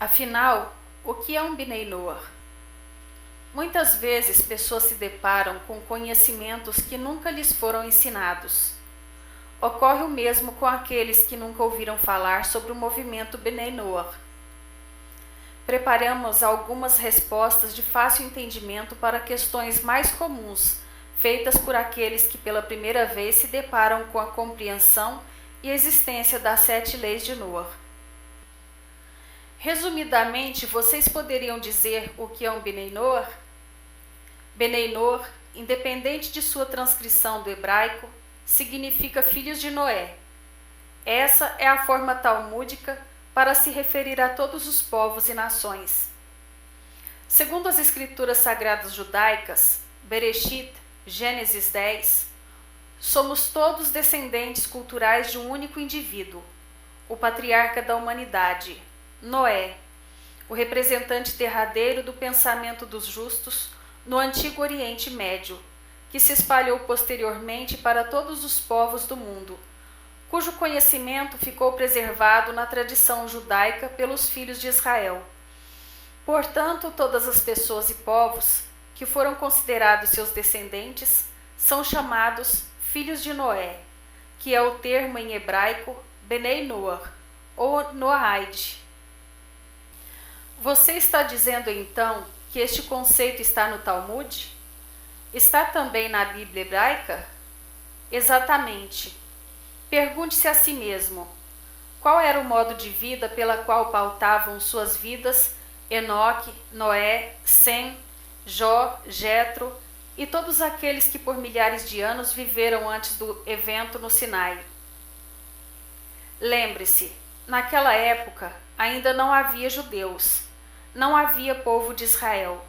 Afinal, o que é um Bnei Noach? Muitas vezes pessoas se deparam com conhecimentos que nunca lhes foram ensinados. Ocorre o mesmo com aqueles que nunca ouviram falar sobre o movimento Bnei Noach. Preparamos algumas respostas de fácil entendimento para questões mais comuns, feitas por aqueles que pela primeira vez se deparam com a compreensão e existência das 7 leis de Noach. Resumidamente, vocês poderiam dizer o que é um Bnei Noach? Bnei Noach, independente de sua transcrição do hebraico, significa filhos de Noé. Essa é a forma talmúdica para se referir a todos os povos e nações. Segundo as escrituras sagradas judaicas, Bereshit, Gênesis 10, somos todos descendentes culturais de um único indivíduo, o patriarca da humanidade, Noé, o representante derradeiro do pensamento dos justos no Antigo Oriente Médio, que se espalhou posteriormente para todos os povos do mundo, cujo conhecimento ficou preservado na tradição judaica pelos filhos de Israel. Portanto, todas as pessoas e povos que foram considerados seus descendentes são chamados filhos de Noé, que é o termo em hebraico Bnei Noach, ou Noahide. Você está dizendo então que este conceito está no Talmud? Está também na Bíblia hebraica? Exatamente. Pergunte-se a si mesmo, qual era o modo de vida pela qual pautavam suas vidas Enoque, Noé, Sem, Jó, Jetro e todos aqueles que por milhares de anos viveram antes do evento no Sinai. Lembre-se, naquela época ainda não havia judeus, não havia povo de Israel.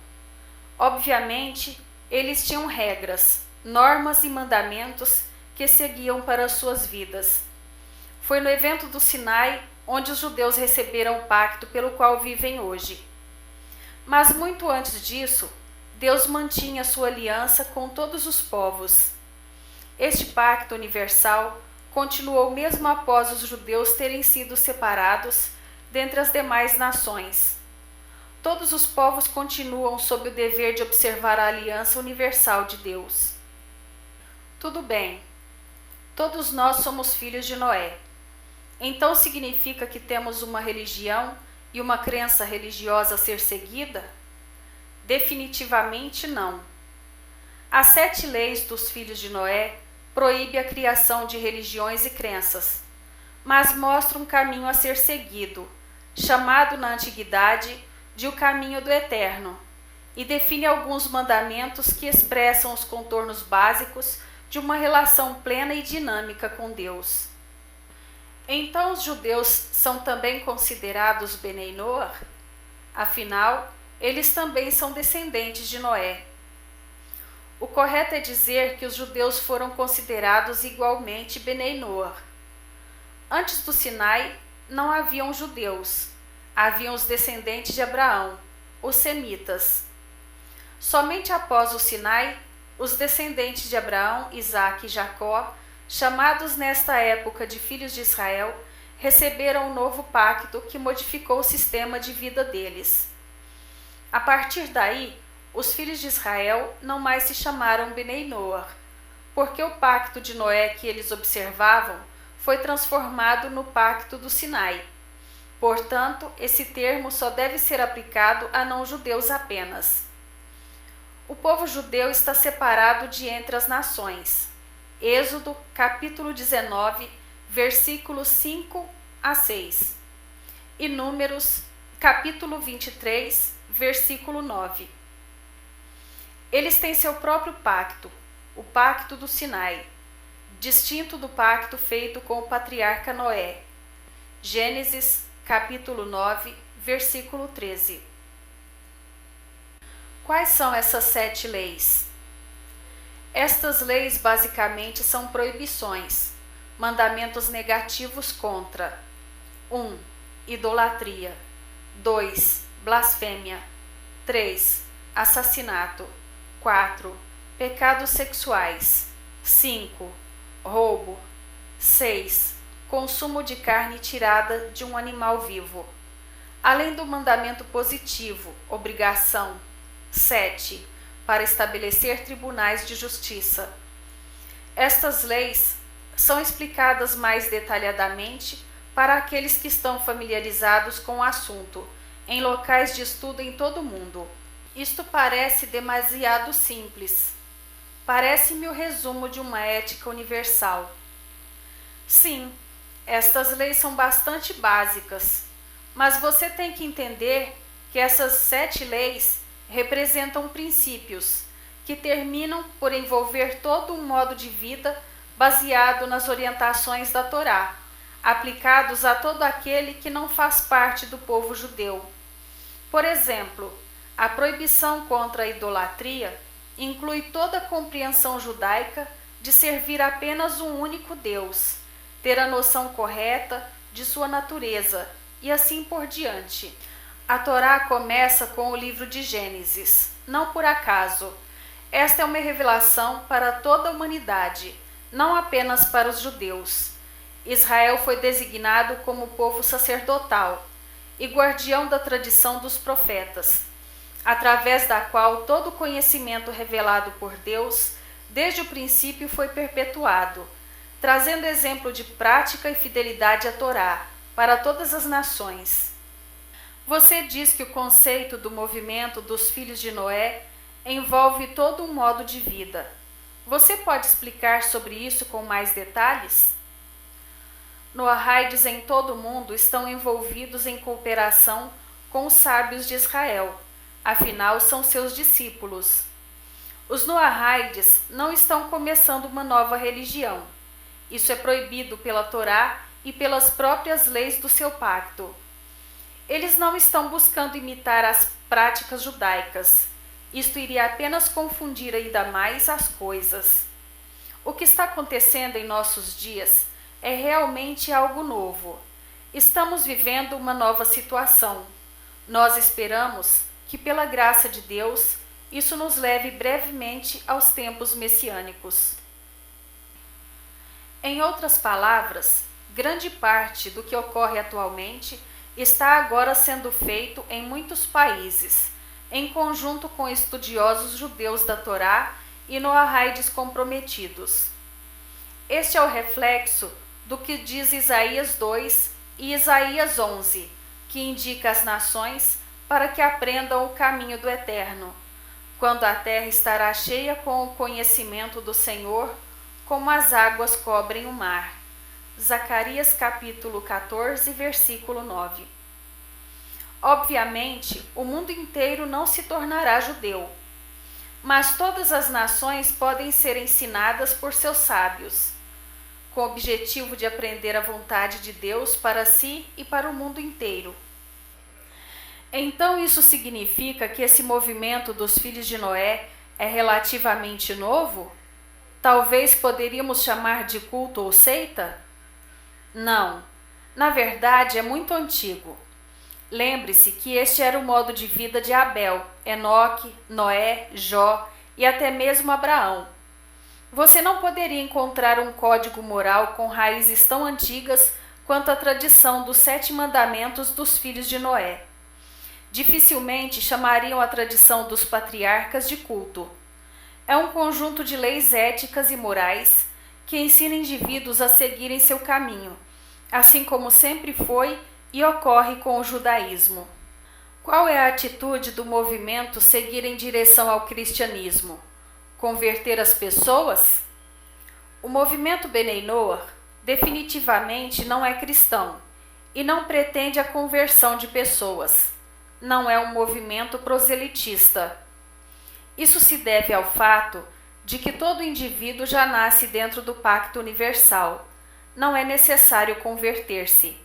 Obviamente, eles tinham regras, normas e mandamentos que seguiam para as suas vidas. Foi no evento do Sinai onde os judeus receberam o pacto pelo qual vivem hoje. Mas muito antes disso, Deus mantinha sua aliança com todos os povos. Este pacto universal continuou mesmo após os judeus terem sido separados dentre as demais nações. Todos os povos continuam sob o dever de observar a aliança universal de Deus. Tudo bem, todos nós somos filhos de Noé. Então significa que temos uma religião e uma crença religiosa a ser seguida? Definitivamente não. As 7 leis dos filhos de Noé proíbem a criação de religiões e crenças, mas mostram um caminho a ser seguido, chamado na antiguidade de o caminho do eterno, e define alguns mandamentos que expressam os contornos básicos de uma relação plena e dinâmica com Deus. Então os judeus são também considerados Bnei Noach? Afinal, eles também são descendentes de Noé. O correto é dizer que os judeus foram considerados igualmente Bnei Noach. Antes do Sinai, não haviam judeus. Haviam os descendentes de Abraão, os semitas. Somente após o Sinai, os descendentes de Abraão, Isaque e Jacó, chamados nesta época de filhos de Israel, receberam um novo pacto que modificou o sistema de vida deles. A partir daí, os filhos de Israel não mais se chamaram Bnei Noach, porque o pacto de Noé que eles observavam foi transformado no pacto do Sinai. Portanto, esse termo só deve ser aplicado a não-judeus apenas. O povo judeu está separado de entre as nações. Êxodo, capítulo 19, versículos 5 a 6. E Números, capítulo 23, versículo 9. Eles têm seu próprio pacto, o pacto do Sinai, distinto do pacto feito com o patriarca Noé. Gênesis, capítulo 9, versículo 13. Quais são essas 7 leis? Estas leis basicamente são proibições, mandamentos negativos contra 1. Idolatria 2. Blasfêmia 3. Assassinato 4. Pecados sexuais 5. Roubo 6. Consumo de carne tirada de um animal vivo. além do mandamento positivo, obrigação 7, para estabelecer tribunais de justiça. Estas leis são explicadas mais detalhadamente para aqueles que estão familiarizados com o assunto, em locais de estudo em todo o mundo. Isto parece demasiado simples. Parece-me o resumo de uma ética universal. Sim, estas leis são bastante básicas, mas você tem que entender que essas 7 leis representam princípios que terminam por envolver todo um modo de vida baseado nas orientações da Torá, aplicados a todo aquele que não faz parte do povo judeu. Por exemplo, a proibição contra a idolatria inclui toda a compreensão judaica de servir apenas um único Deus, ter a noção correta de sua natureza e assim por diante. A Torá começa com o livro de Gênesis, não por acaso. Esta é uma revelação para toda a humanidade, não apenas para os judeus. Israel foi designado como povo sacerdotal e guardião da tradição dos profetas, através da qual todo o conhecimento revelado por Deus, desde o princípio, foi perpetuado, trazendo exemplo de prática e fidelidade à Torá para todas as nações. Você diz que o conceito do movimento dos filhos de Noé envolve todo um modo de vida. Você pode explicar sobre isso com mais detalhes? Noahaides em todo o mundo estão envolvidos em cooperação com os sábios de Israel, afinal são seus discípulos. Os Noahaides não estão começando uma nova religião. Isso é proibido pela Torá e pelas próprias leis do seu pacto. Eles não estão buscando imitar as práticas judaicas. Isto iria apenas confundir ainda mais as coisas. O que está acontecendo em nossos dias é realmente algo novo. Estamos vivendo uma nova situação. Nós esperamos que, pela graça de Deus, isso nos leve brevemente aos tempos messiânicos. Em outras palavras, grande parte do que ocorre atualmente está agora sendo feito em muitos países, em conjunto com estudiosos judeus da Torá e noahaides comprometidos. Este é o reflexo do que diz Isaías 2 e Isaías 11, que indica às nações para que aprendam o caminho do Eterno, quando a terra estará cheia com o conhecimento do Senhor, como as águas cobrem o mar. Zacarias capítulo 14, versículo 9. Obviamente, o mundo inteiro não se tornará judeu, mas todas as nações podem ser ensinadas por seus sábios, com o objetivo de aprender a vontade de Deus para si e para o mundo inteiro. Então isso significa que esse movimento dos filhos de Noé é relativamente novo? Talvez poderíamos chamar de culto ou seita? Não, na verdade é muito antigo. Lembre-se que este era o modo de vida de Abel, Enoque, Noé, Jó e até mesmo Abraão. Você não poderia encontrar um código moral com raízes tão antigas quanto a tradição dos 7 mandamentos dos filhos de Noé. Dificilmente chamariam a tradição dos patriarcas de culto. É um conjunto de leis éticas e morais que ensina indivíduos a seguirem seu caminho, assim como sempre foi e ocorre com o judaísmo. Qual é a atitude do movimento seguir em direção ao cristianismo? Converter as pessoas? O movimento Bnei Noach definitivamente não é cristão e não pretende a conversão de pessoas. Não é um movimento proselitista. Isso se deve ao fato de que todo indivíduo já nasce dentro do pacto universal. Não é necessário converter-se.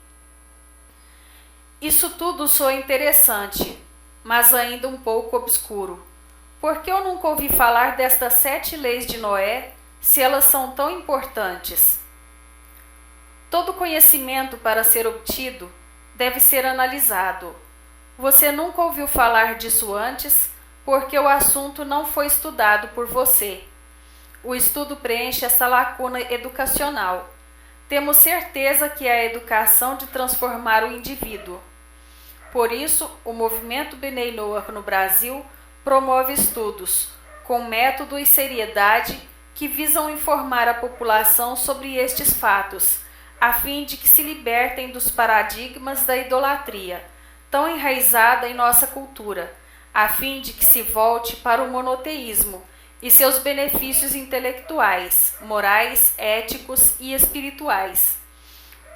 Isso tudo soa interessante, mas ainda um pouco obscuro. Por que eu nunca ouvi falar destas 7 leis de Noé, se elas são tão importantes? Todo conhecimento para ser obtido deve ser analisado. Você nunca ouviu falar disso antes, porque o assunto não foi estudado por você. O estudo preenche essa lacuna educacional. Temos certeza que é a educação de transformar o indivíduo. Por isso, o movimento Bnei Noach no Brasil promove estudos, com método e seriedade, que visam informar a população sobre estes fatos, a fim de que se libertem dos paradigmas da idolatria, tão enraizada em nossa cultura, a fim de que se volte para o monoteísmo e seus benefícios intelectuais, morais, éticos e espirituais.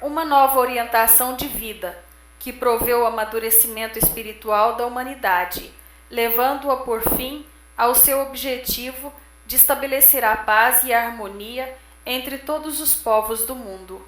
Uma nova orientação de vida, que proveu o amadurecimento espiritual da humanidade, levando-a por fim ao seu objetivo de estabelecer a paz e a harmonia entre todos os povos do mundo.